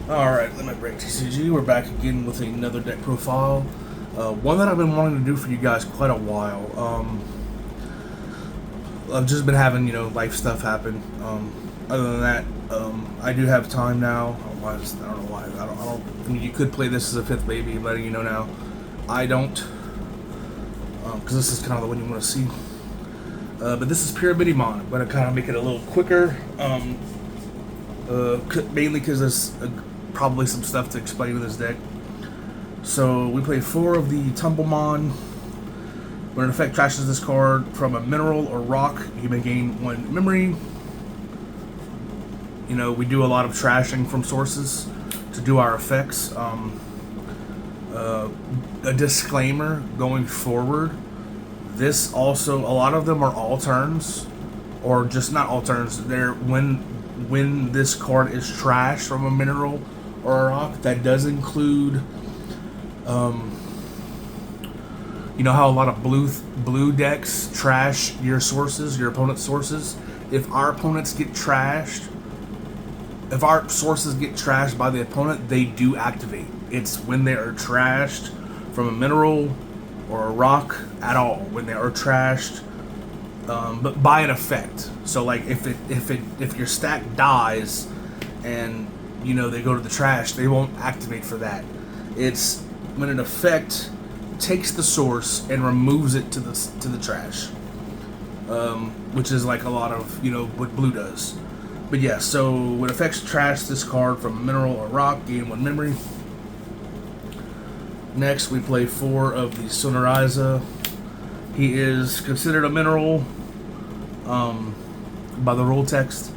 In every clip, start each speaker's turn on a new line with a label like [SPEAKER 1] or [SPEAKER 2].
[SPEAKER 1] Alright, Limit Break TCG. We're back again with another deck profile. One that I've been wanting to do for you guys quite a while. I've just been having, life stuff happen. Other than that, I do have time now. I don't know why. I mean, you could play this as a fifth baby, I'm letting you know now. I don't. Because this is kind of the one you want to see. But this is Pyramidimon. I'm going to kind of make it a little quicker. Mainly because there's probably some stuff to explain in this deck. So we play 4 of the Tumblemon. When an effect trashes this card from a mineral or rock, you may gain 1 memory. We do a lot of trashing from sources to do our effects. A disclaimer going forward. This also, a lot of them are all turns, or just not all turns. They're when this card is trashed from a mineral or a rock. That does include, you know how a lot of blue decks trash your sources, your opponent's sources. If our opponents get trashed, if our sources get trashed by the opponent, they do activate. It's when they are trashed from a mineral or a rock at all. When they are trashed, but by an effect. So like if your stack dies and they go to the trash, they won't activate for that. It's when an effect takes the source and removes it to the trash, which is like a lot of what blue does. But yeah, so when effects trash this card from a mineral or rock, gain 1 memory. Next, we play 4 of the Sonoriza. He is considered a mineral by the rule text.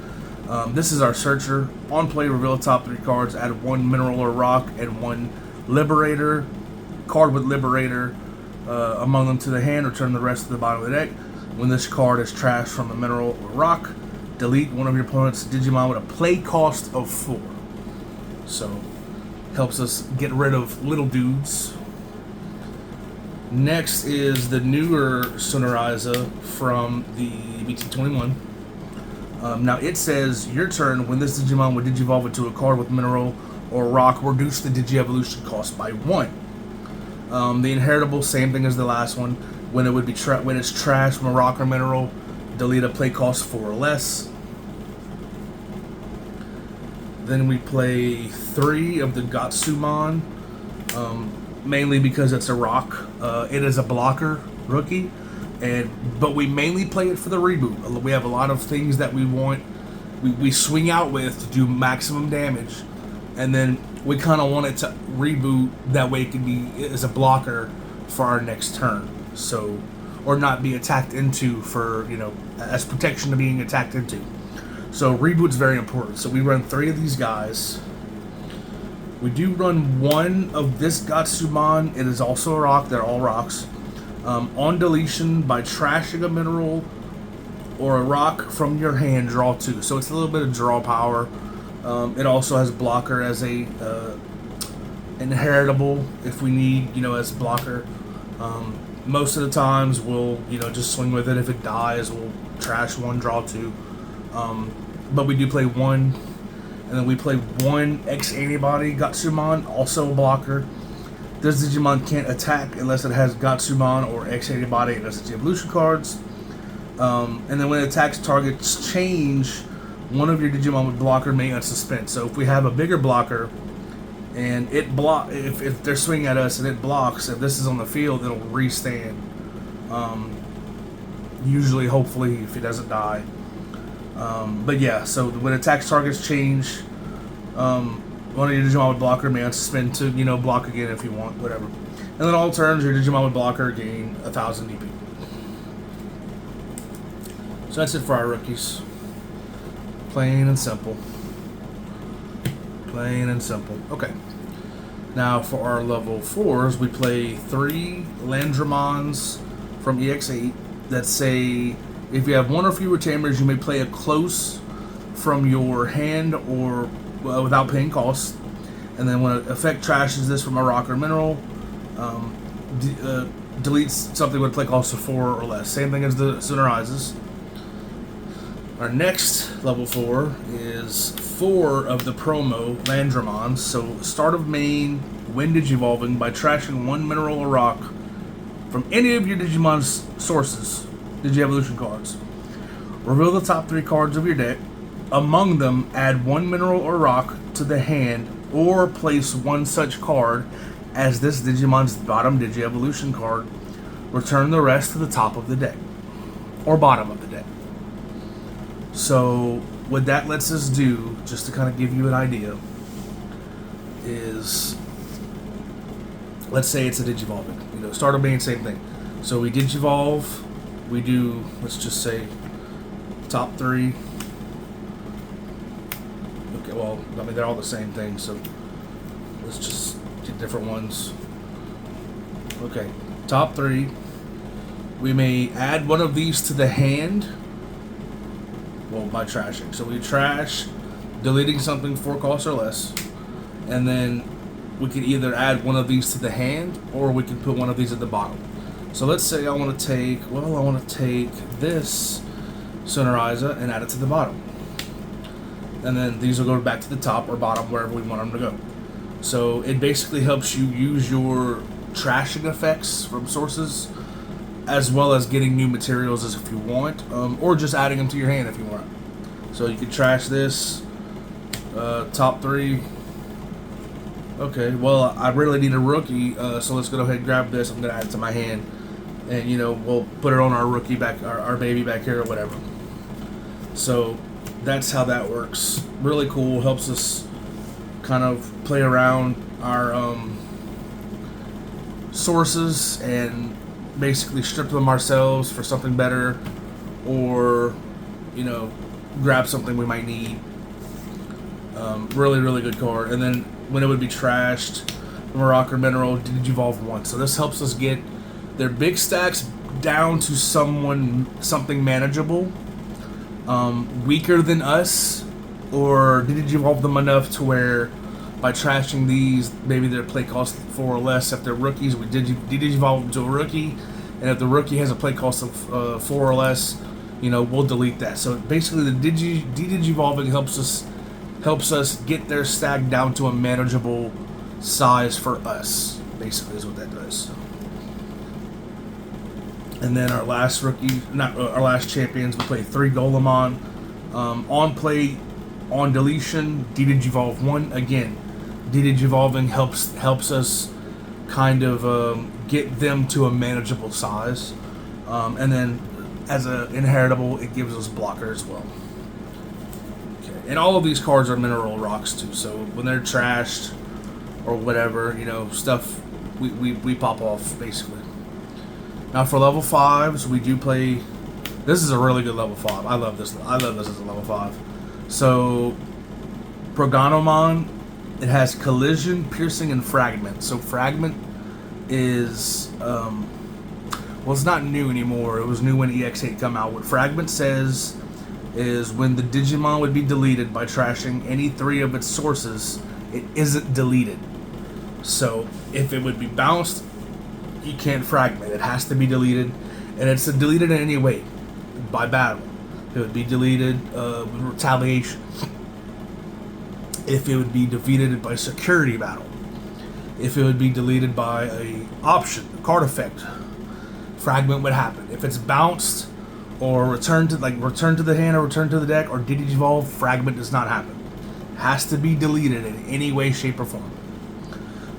[SPEAKER 1] This is our searcher. On play, reveal the top 3 cards, add 1 mineral or rock and 1 liberator. Card with liberator among them to the hand, return the rest to the bottom of the deck. When this card is trashed from a mineral or rock, delete one of your opponent's Digimon with a play cost of 4. So, helps us get rid of little dudes. Next is the newer Sonoriza from the BT21. Now it says, your turn, when this Digimon would Digivolve into a card with mineral or rock, reduce the Digi-Evolution cost by 1. The inheritable, same thing as the last one. When it would be when it's trashed from a rock or mineral, delete a play cost 4 or less. Then we play 3 of the Gatsumon, mainly because it's a rock. It is a blocker rookie, but we mainly play it for the reboot. We have a lot of things that we want, we swing out with to do maximum damage, and then we kind of want it to reboot. That way it can be as a blocker for our next turn. So, or not be attacked into for as protection to being attacked into. So reboot's very important. So we run 3 of these guys. We do run 1 of this Gatsumon. It is also a rock. They're all rocks. On deletion, by trashing a mineral or a rock from your hand, draw 2. So it's a little bit of draw power. It also has blocker as a inheritable if we need, as blocker. Most of the times we'll, just swing with it. If it dies, we'll trash 1, draw 2. But we do play 1, and then we play 1 X-Antibody Gatsumon, also a blocker. This Digimon can't attack unless it has Gatsumon or X-Antibody and SG Evolution cards. And then when it attacks targets change, one of your Digimon with blocker may unsuspend. So if we have a bigger blocker, and it if they're swinging at us and it blocks, if this is on the field, it'll restand. Usually, hopefully, if it doesn't die. But yeah, so when attacks targets change, one of your Digimon with blocker may unsuspend to, block again if you want, whatever. And then all turns, your Digimon with blocker gain 1,000 DP. So that's it for our rookies. Plain and simple. Plain and simple. Okay. Now for our level 4s, we play 3 Landromons from EX8 that say, if you have 1 or fewer tamers, you may play a close from your hand or without paying costs. And then when an effect trashes this from a rock or mineral, deletes something with play cost of 4 or less. Same thing as the Sonorizes. Our next level 4 is 4 of the promo Landramons. So start of main when Digivolving by trashing 1 mineral or rock from any of your Digimon's sources, Digievolution cards. Reveal the top 3 cards of your deck. Among them, add 1 mineral or rock to the hand, or place 1 such card as this Digimon's bottom Digievolution card. Return the rest to the top of the deck, or bottom of the deck. So what that lets us do, just to kind of give you an idea, is, let's say it's a Digivolving. Start of main, same thing. So we Digivolve, we do, let's just say, top 3. Okay, well, I mean, they're all the same thing, so let's just get different ones. Okay, top 3. We may add 1 of these to the hand, well, by trashing. So we trash, deleting something 4 costs or less, and then we can either add 1 of these to the hand, or we can put 1 of these at the bottom. So let's say I want to take, this Sonoriza and add it to the bottom. And then these will go back to the top or bottom, wherever we want them to go. So it basically helps you use your trashing effects from sources, as well as getting new materials as if you want, or just adding them to your hand if you want. So you can trash this, top 3. Okay, well, I really need a rookie, so let's go ahead and grab this. I'm going to add it to my hand, and, we'll put it on our rookie back, our baby back here or whatever. So that's how that works. Really cool, helps us kind of play around our sources and basically strip them ourselves for something better, or, grab something we might need. Really, really good card. And then when it would be trashed, from a rock or mineral, Digivolve 1. So this helps us get their big stacks down to something manageable, weaker than us, or Digivolve them enough to where by trashing these, maybe their play cost 4 or less. If they're rookies, we Digivolve them to a rookie, and if the rookie has a play cost of 4 or less, we'll delete that. So basically, the Digivolving helps us get their stack down to a manageable size for us. Basically, is what that does. And then our last our last champions, we play 3 Golemon. On play, on deletion, Digivolve 1 again. Digivolving helps us kind of get them to a manageable size, and then as an inheritable, it gives us blocker as well. Okay, and all of these cards are mineral rocks too. So when they're trashed or whatever, stuff we pop off basically. Now for level 5s, we do play. This is a really good level 5. I love this. I love this as a level 5. So Pyramidimon, it has collision, piercing, and fragment. So fragment is well, it's not new anymore. It was new when EX8 come out. What fragment says is when the Digimon would be deleted by trashing any 3 of its sources, it isn't deleted. So if it would be bounced, you can't fragment. It has to be deleted, and it's deleted in any way by battle. It would be deleted with retaliation. If it would be defeated by security battle. If it would be deleted by a option, a card effect, fragment would happen. If it's bounced or returned to the hand or returned to the deck or Digivolve, fragment does not happen. It has to be deleted in any way, shape, or form.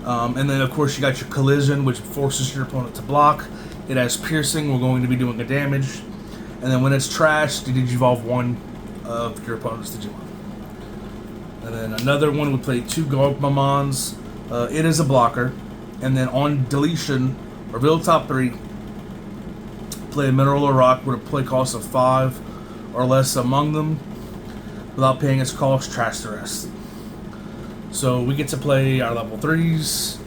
[SPEAKER 1] And then of course you got your collision, which forces your opponent to block. It has piercing, we're going to be doing a damage. And then when it's trashed, you Digivolve 1 of your opponent's Digimon. And then another one, we play 2 Golemons. It is a blocker. And then on deletion, reveal top 3. Play a mineral or rock with a play cost of 5 or less among them. Without paying its cost, trash the rest. So we get to play our level 3s,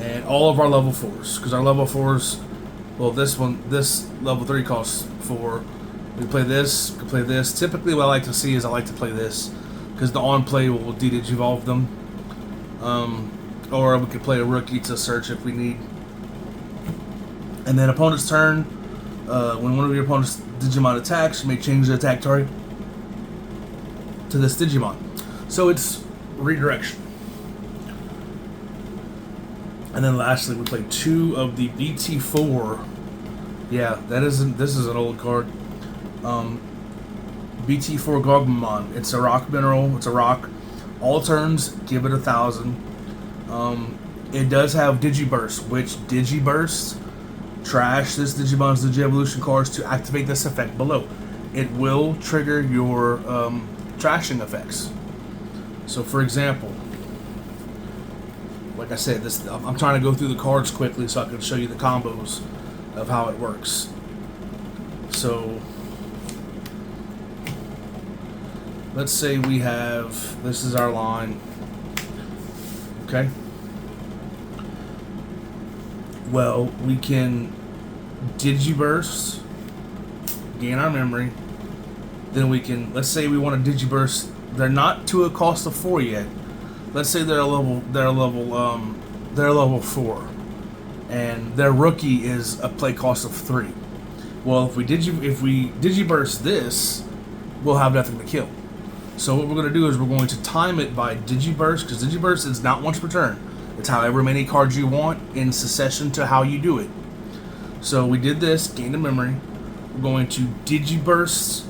[SPEAKER 1] and all of our level 4s. Because our level 4s, well, this level 3 costs 4. We play this, we can play this. Typically what I like to see is I like to play this, because the on-play will Digivolve them. Or we could play a rookie to search if we need. And then opponent's turn, when one of your opponent's Digimon attacks, you may change the attack target to this Digimon. So it's redirection. And then lastly, we play 2 of the BT4. Yeah, this is an old card. BT4 Gogmamon. It's a rock mineral. It's a rock. All turns, give it 1,000. It does have Digiburst, which Digiburst trash this Digimon's Digievolution cards to activate this effect below. It will trigger your trashing effects. So, for example, like I said, I'm trying to go through the cards quickly so I can show you the combos of how it works. So, let's say we have, this is our line, okay? Well, we can Digiburst, gain our memory, then we can, let's say we want to Digiburst, they're not to a cost of 4 yet. Let's say they're level 4, and their rookie is a play cost of 3. Well, if we Digiburst this, we'll have nothing to kill. So what we're going to do is we're going to time it by Digiburst, because Digiburst is not once per turn. It's however many cards you want in succession to how you do it. So we did this, gained a memory. We're going to Digiburst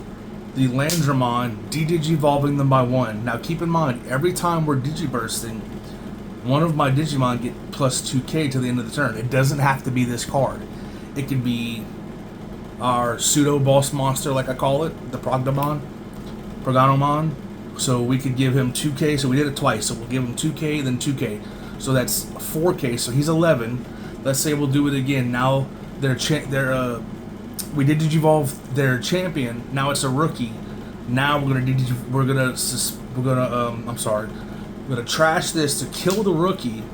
[SPEAKER 1] the Landramon, de-digivolving them by 1. Now keep in mind, every time we're Digibursting, one of my Digimon get plus 2k to the end of the turn. It doesn't have to be this card. It can be our pseudo boss monster, like I call it, the Proganomon. So we could give him 2k, so we did it twice. So we'll give him 2k, then 2k. So that's 4k, so he's 11. Let's say we'll do it again. Now we did Digivolve their champion. Now it's a rookie. Now we're gonna trash this to kill the rookie,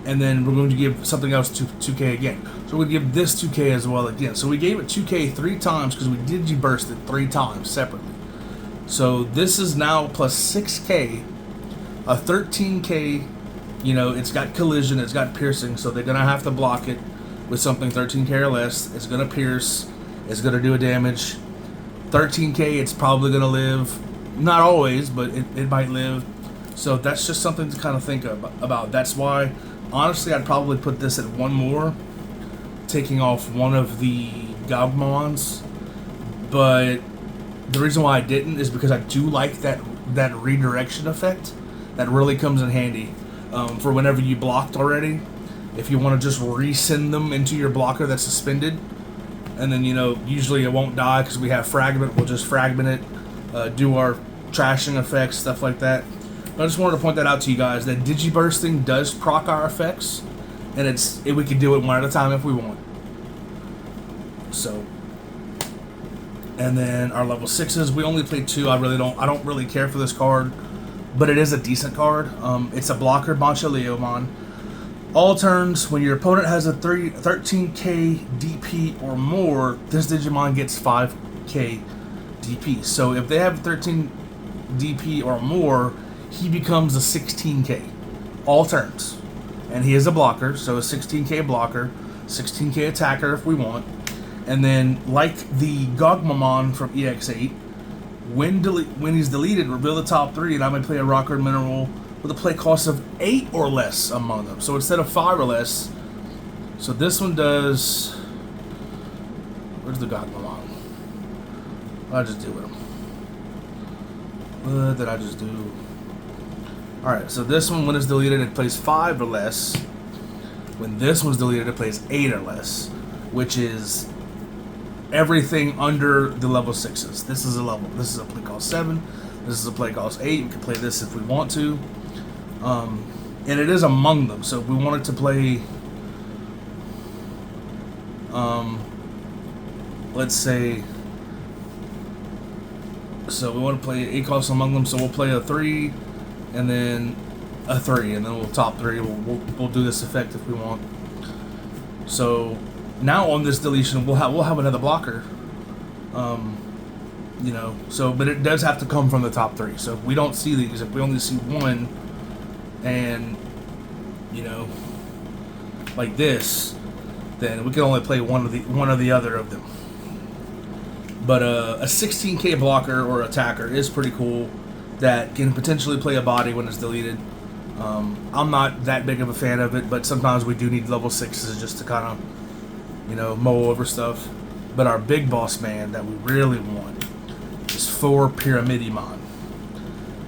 [SPEAKER 1] and then we're going to give something else to 2k again. So we're gonna give this 2k as well again. So we gave it 2k 3 times because we Digiburst it 3 times separately. So this is now plus 6k, a 13k. You know, it's got collision, it's got piercing, so they're gonna have to block it with something 13k or less. It's gonna pierce, it's gonna do a damage. 13k, it's probably gonna live. Not always, but it might live. So that's just something to kind of think about. That's why, honestly, I'd probably put this at 1 more, taking off one of the Gogmons. But the reason why I didn't is because I do like that redirection effect. That really comes in handy for whenever you blocked already. If you want to just resend them into your blocker that's suspended, and then, you know, usually it won't die because we have Fragment. We'll just Fragment it, do our trashing effects, stuff like that. But I just wanted to point that out to you guys, that Digibursting does proc our effects, and we can do it one at a time if we want. So, and then our level 6s, we only play 2. I don't really care for this card, but it is a decent card. It's a blocker, Banchaleomon. All turns, when your opponent has a 13k DP or more, this Digimon gets 5k DP. So if they have 13 DP or more, he becomes a 16k. All turns. And he is a blocker, so a 16k blocker, 16k attacker if we want. And then, like the Gogmamon from EX8, when he's deleted, reveal the top 3, and I may play a rock or mineral with a play cost of 8 or less among them. So instead of 5 or less, so this one does, where's the Gogmamon? What did I just do with him? What did I just do? Alright, so this one, when it's deleted, it plays 5 or less. When this one's deleted, it plays 8 or less, which is everything under the level 6s. This is a play cost 7. This is a play cost 8. We can play this if we want to. And it is among them. So if we wanted to play, let's say, so we want to play 8 costs among them. So we'll play a 3, and then a 3, and then we'll top 3. We'll do this effect if we want. So now on this deletion, we'll have another blocker. You know, so, but it does have to come from the top 3. So if we don't see these, if we only see 1, and, you know, like this, then we can only play one or the other of them. But a 16k blocker or attacker is pretty cool that can potentially play a body when it's deleted. I'm not that big of a fan of it, but sometimes we do need level 6s just to kind of, mow over stuff. But our big boss man that we really want is for Pyramidimon.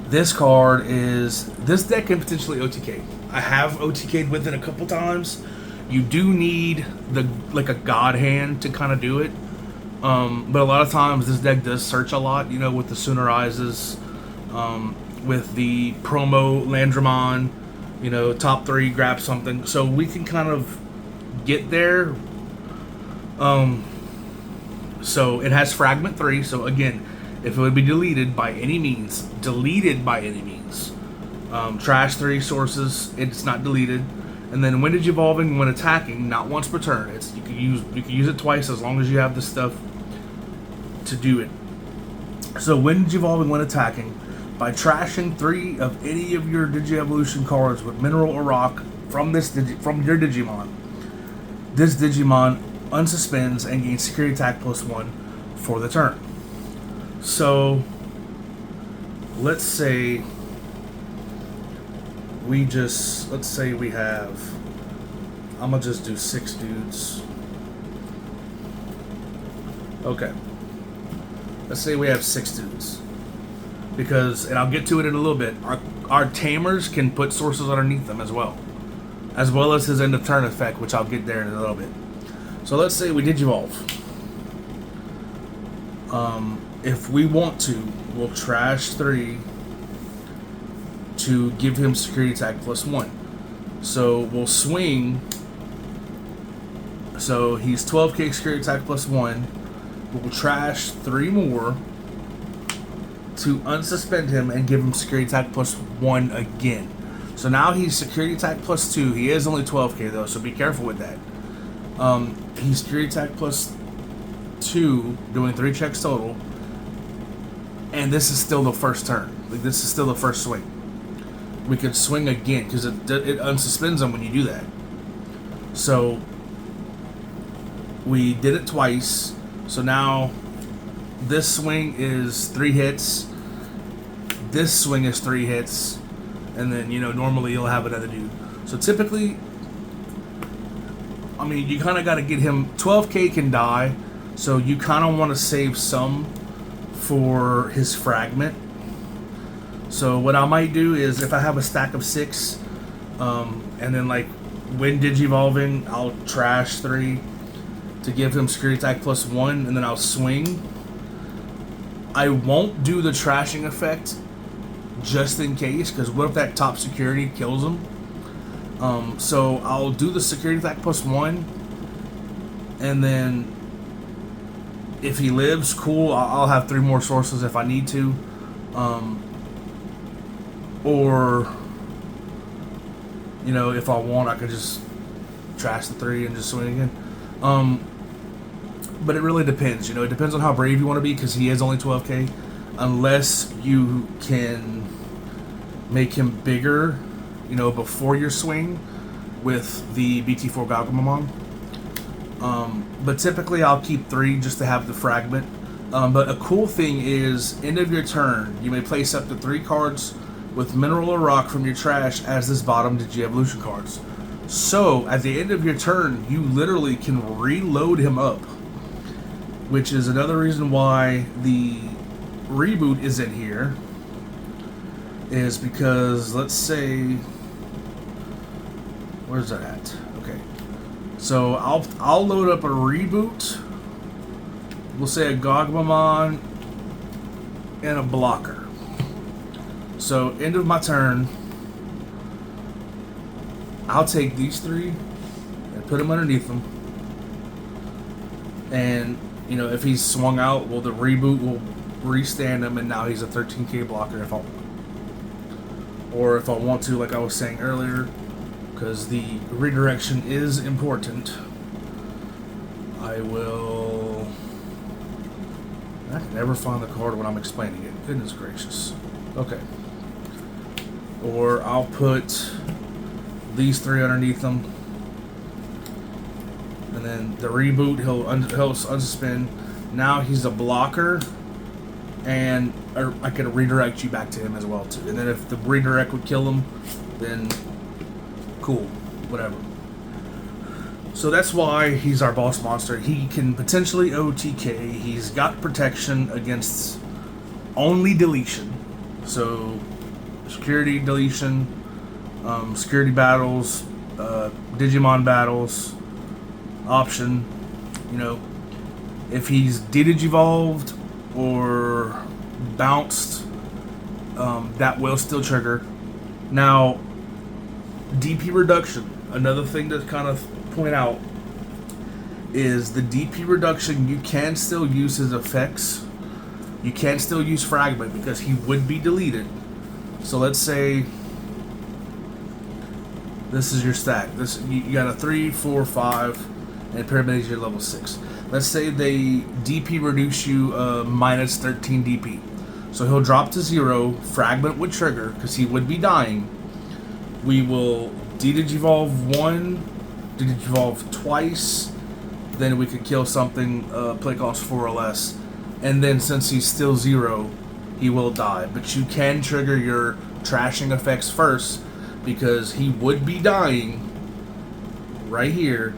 [SPEAKER 1] This deck can potentially OTK. I have OTK'd with it a couple times. You do need a god hand to kind of do it. But a lot of times this deck does search a lot, with the Soonerizes, with the promo Landramon, top 3, grab something. So we can kind of get there. So it has Fragment 3, so again, if it would be deleted by any means, trash 3 sources, it's not deleted. And then Windage Evolving when attacking, not once per turn. You can use it twice as long as you have the stuff to do it. So Windage Evolving when attacking, by trashing 3 of any of your Digi-Evolution cards with Mineral or Rock from your Digimon, this Digimon unsuspends and gains security attack +1 for the turn. So let's say we have, I'm gonna just do 6 dudes. Okay. Let's say we have 6 dudes. And I'll get to it in a little bit, our tamers can put sources underneath them as well as his end of turn effect, which I'll get there in a little bit. So let's say we Digivolve. If we want to, we'll trash 3 to give him security attack +1. So we'll swing. So he's 12k security attack +1. We'll trash 3 more to unsuspend him and give him security attack +1 again. So now he's security attack +2. He is only 12k though, so be careful with that. He's security attack +2, doing 3 checks total. And this is still the first turn. This is still the first swing. We could swing again because it unsuspends him when you do that. So we did it twice. So now this swing is 3 hits. This swing is 3 hits. And then, normally you'll have another dude. So typically, you kind of got to get him. 12k can die. So you kind of want to save some for his fragment. So what I might do is, if I have a stack of 6, and then when Digivolving, I'll trash 3 to give him security attack +1, and then I'll swing. I won't do the trashing effect just in case, because what if that top security kills him? So I'll do the security attack +1, and then if he lives, cool, I'll have 3 more sources if I need to. Or, if I want, I could just trash the 3 and just swing again. But it really depends, it depends on how brave you want to be, because he is only 12k. Unless you can make him bigger, before your swing with the BT4 Gagumamon. But typically I'll keep 3 just to have the fragment. But a cool thing is, end of your turn, you may place up to 3 cards with Mineral or Rock from your trash as this bottom Digi-Evolution cards. So at the end of your turn, you literally can reload him up, which is another reason why the reboot is in here, is because, let's say, where's that at? Okay, so I'll load up a reboot. We'll say a Gogmamon and a blocker. So end of my turn, I'll take these 3 and put them underneath them. And if he's swung out, well, the reboot will restand him, and now he's a 13k blocker if I want. Or if I want to, like I was saying earlier, because the redirection is important, I can never find the card when I'm explaining it. Goodness gracious. Okay. Or I'll put these 3 underneath them. And then the reboot, he'll unsuspend. Now he's a blocker, and I could redirect you back to him as well too. And then if the redirect would kill him, then cool, whatever. So that's why he's our boss monster. He can potentially OTK. He's got protection against only deletion. So security deletion, security battles, Digimon battles, option. You know, if he's de-digivolved or bounced, that will still trigger. Now, DP reduction, another thing to kind of point out is the DP reduction. You can still use his effects. You can still use fragment because he would be deleted. So let's say this is your stack. This you got a 3, 4, 5, and Pyramid is your level 6. Let's say they DP reduce you minus 13 DP. So he'll drop to 0. Fragment would trigger because he would be dying. We will de-digivolve 1, de-digivolve twice. Then we could kill something, play cost 4 or less. And then since he's still 0, he will die. But you can trigger your trashing effects first because he would be dying right here.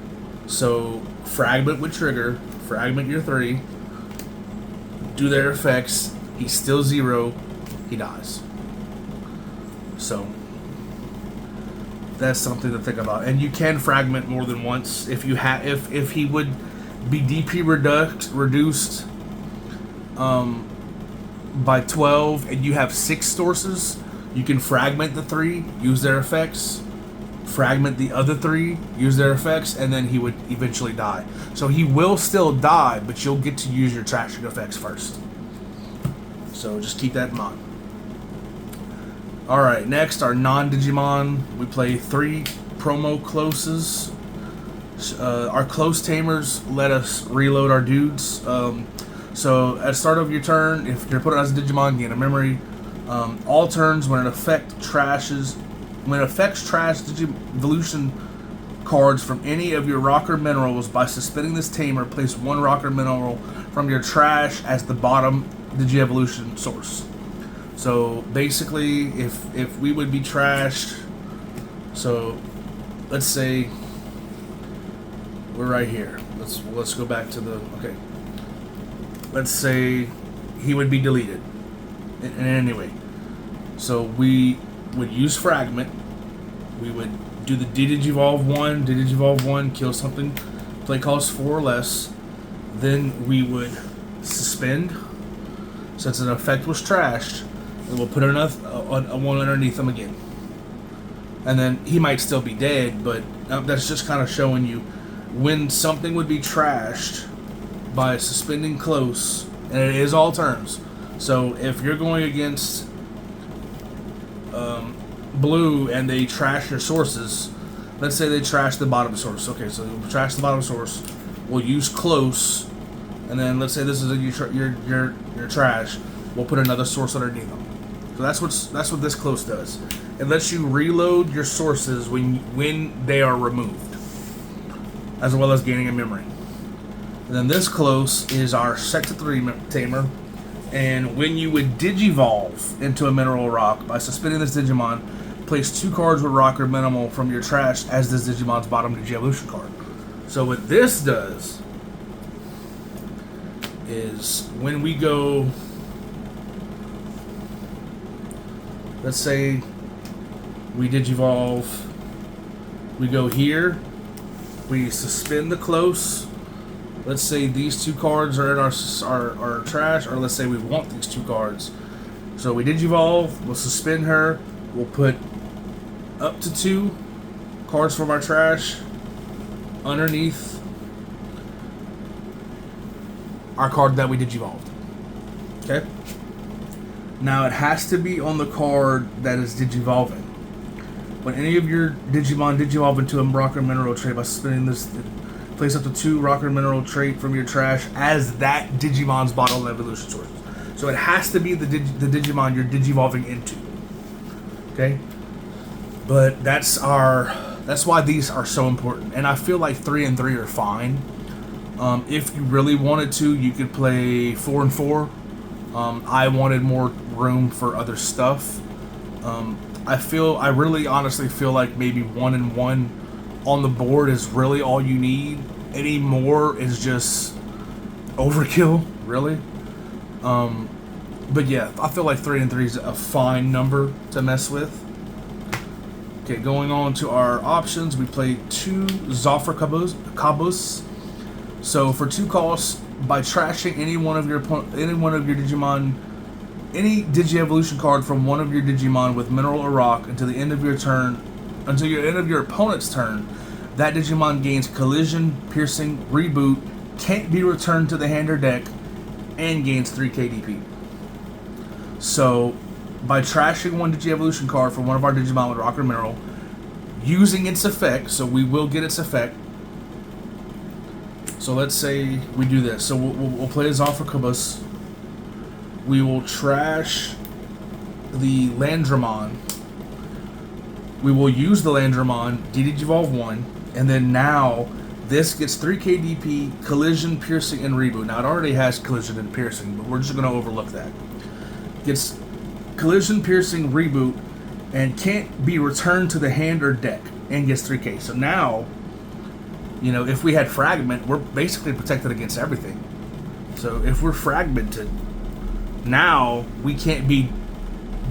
[SPEAKER 1] So fragment would trigger, fragment your 3, do their effects, he's still 0, he dies. So that's something to think about. And you can fragment more than once if you have if he would be DP reduced by 12 and you have 6 sources, you can fragment the 3, use their effects, fragment the other 3, use their effects, and then he would eventually die. So he will still die, but you'll get to use your trashing effects first. So just keep that in mind. Alright, next, our non-Digimon. We play 3 promo closes. Our close tamers let us reload our dudes. So at the start of your turn, if you're putting as a Digimon, gain a memory. All turns, when it affects trash Digivolution cards from any of your rocker minerals by suspending this tamer, place 1 rocker mineral from your trash as the bottom Digievolution source. So basically, if we would be trashed, so let's say we're right here. Let's go back to the okay. Let's say he would be deleted in any way. So we would use fragment. We would do the de-digivolve 1, kill something, play cost 4 or less. Then we would suspend, since an effect was trashed, and we'll put a 1 underneath him again. And then he might still be dead, but that's just kind of showing you when something would be trashed by suspending close, and it is all turns. So if you're going against blue and they trash your sources, let's say they trash the bottom source. Okay, so we'll trash the bottom source. We'll use close, and then let's say this is your trash. We'll put another source underneath them. So that's what this close does. It lets you reload your sources when they are removed, as well as gaining a memory. And then this close is our Sector 3 tamer. And when you would digivolve into a mineral rock by suspending this Digimon, place 2 cards with rock or minimal from your trash as this Digimon's bottom Digievolution card. So what this does is when we go, let's say we digivolve, we go here, we suspend the close. Let's say these 2 cards are in our trash, or let's say we want these 2 cards. So we digivolve, we'll suspend her, we'll put up to 2 cards from our trash underneath our card that we digivolved. Okay? Now it has to be on the card that is digivolving. When any of your Digimon digivolve into a rocker mineral trait by suspending this, place up to 2 rocker mineral trait from your trash as that Digimon's bottom evolution source. So it has to be the Digimon you're digivolving into. Okay? But that's why these are so important. And I feel like 3 and 3 are fine. If you really wanted to, you could play 4 and 4. I wanted more room for other stuff. I really honestly feel like maybe 1 and 1 on the board is really all you need. Any more is just overkill, really. But yeah, I feel like 3 and 3 is a fine number to mess with. Okay, going on to our options, we play 2 Zoffer Cabos. So for 2 costs, by trashing any Digimon, any Digi-Evolution card from one of your Digimon with Mineral or Rock until the end of your opponent's turn, that Digimon gains Collision, Piercing, Reboot, can't be returned to the hand or deck, and gains 3 KDP. So, by trashing one Digi-Evolution card from one of our Digimon with Rock or Mineral, using its effect, so we will get its effect. So let's say we do this. So we'll play as Zoffer. We will trash the Landramon. We will use the Landramon, Digivolve 1, and then now this gets 3 KDP, Collision, Piercing, and Reboot. Now it already has Collision and Piercing, but we're just going to overlook that. Gets Collision, Piercing, Reboot, and can't be returned to the hand or deck, and gets 3K. So now, you know, if we had Fragment, we're basically protected against everything. So if we're fragmented, now we can't be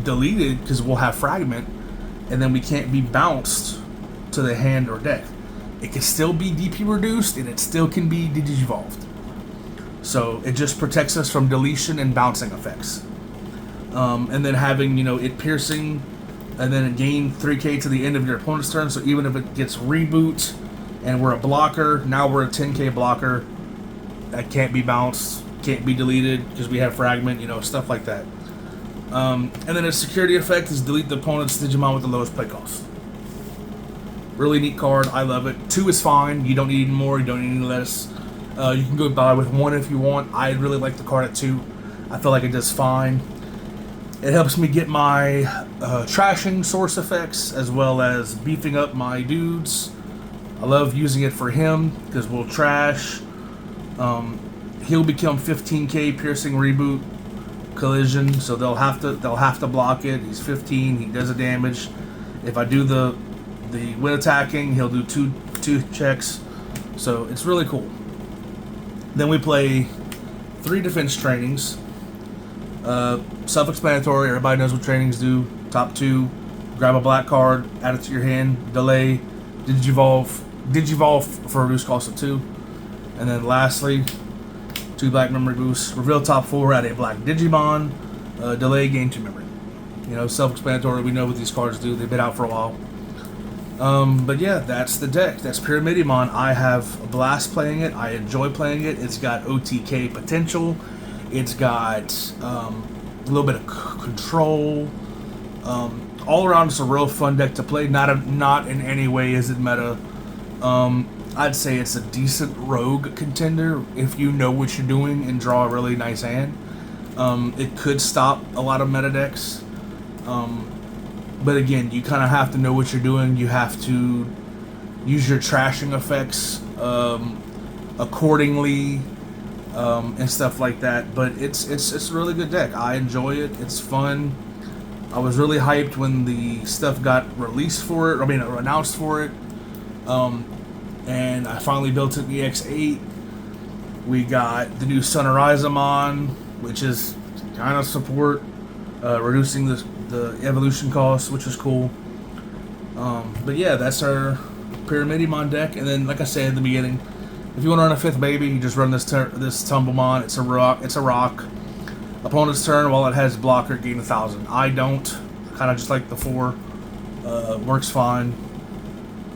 [SPEAKER 1] deleted because we'll have Fragment, and then we can't be bounced to the hand or deck. It can still be DP reduced, and it still can be Digivolved. So it just protects us from deletion and bouncing effects. And then having, you know, it piercing, and then it gain 3K to the end of your opponent's turn. So even if it gets Reboot, and we're a blocker, now we're a 10K blocker that can't be bounced, can't be deleted because we have Fragment, you know, stuff like that. And then its security effect is delete the opponent's Digimon with the lowest play cost. Really neat card, I love it. 2 is fine, you don't need any more, you don't need any less. You can go by with 1 if you want. I really like the card at 2. I feel like it does fine. It helps me get my trashing source effects as well as beefing up my dudes. I love using it for him because we'll trash. He'll become 15K piercing, reboot, collision, so they'll have to block it. He's 15. He does the damage. If I do the when attacking, he'll do two checks. So it's really cool. Then we play 3 defense trainings. Self-explanatory. Everybody knows what trainings do. Top 2. Grab a black card, add it to your hand, delay, Digivolve for a reduced cost of 2. And then lastly, 2 black memory boosts. Reveal top 4, add a black Digimon, delay, gain 2 memory. You know, self-explanatory. We know what these cards do. They've been out for a while. But yeah, that's the deck. That's Pyramidimon. I have a blast playing it. I enjoy playing it. It's got OTK potential. It's got a little bit of control. All around, it's a real fun deck to play. Not in any way is it meta. I'd say it's a decent rogue contender if you know what you're doing and draw a really nice hand. It could stop a lot of meta decks. But again, you kind of have to know what you're doing. You have to use your trashing effects accordingly and stuff like that. But it's a really good deck. I enjoy it. It's fun. I was really hyped when the stuff got released for it. Announced for it. And I finally built it in the X8. We got the new Sunhorizamon, which is kind of support, reducing the evolution cost, which is cool. But yeah, that's our Pyramidimon deck. And then, like I said in the beginning, if you want to run a 5th baby, you just run this Tumblemon. It's a rock. Opponent's turn, while it has blocker, gain 1,000. I don't. Kind of just like the 4. Works fine.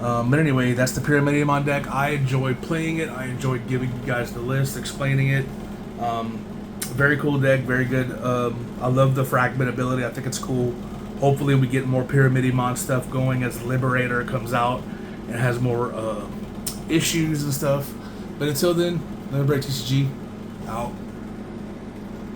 [SPEAKER 1] But anyway, that's the Pyramidimon deck. I enjoy playing it. I enjoyed giving you guys the list, explaining it. Very cool deck, very good. I love the fragment ability. I think it's cool. Hopefully we get more Pyramidimon stuff going as Liberator comes out and has more issues and stuff. But until then, DigimonTCG out.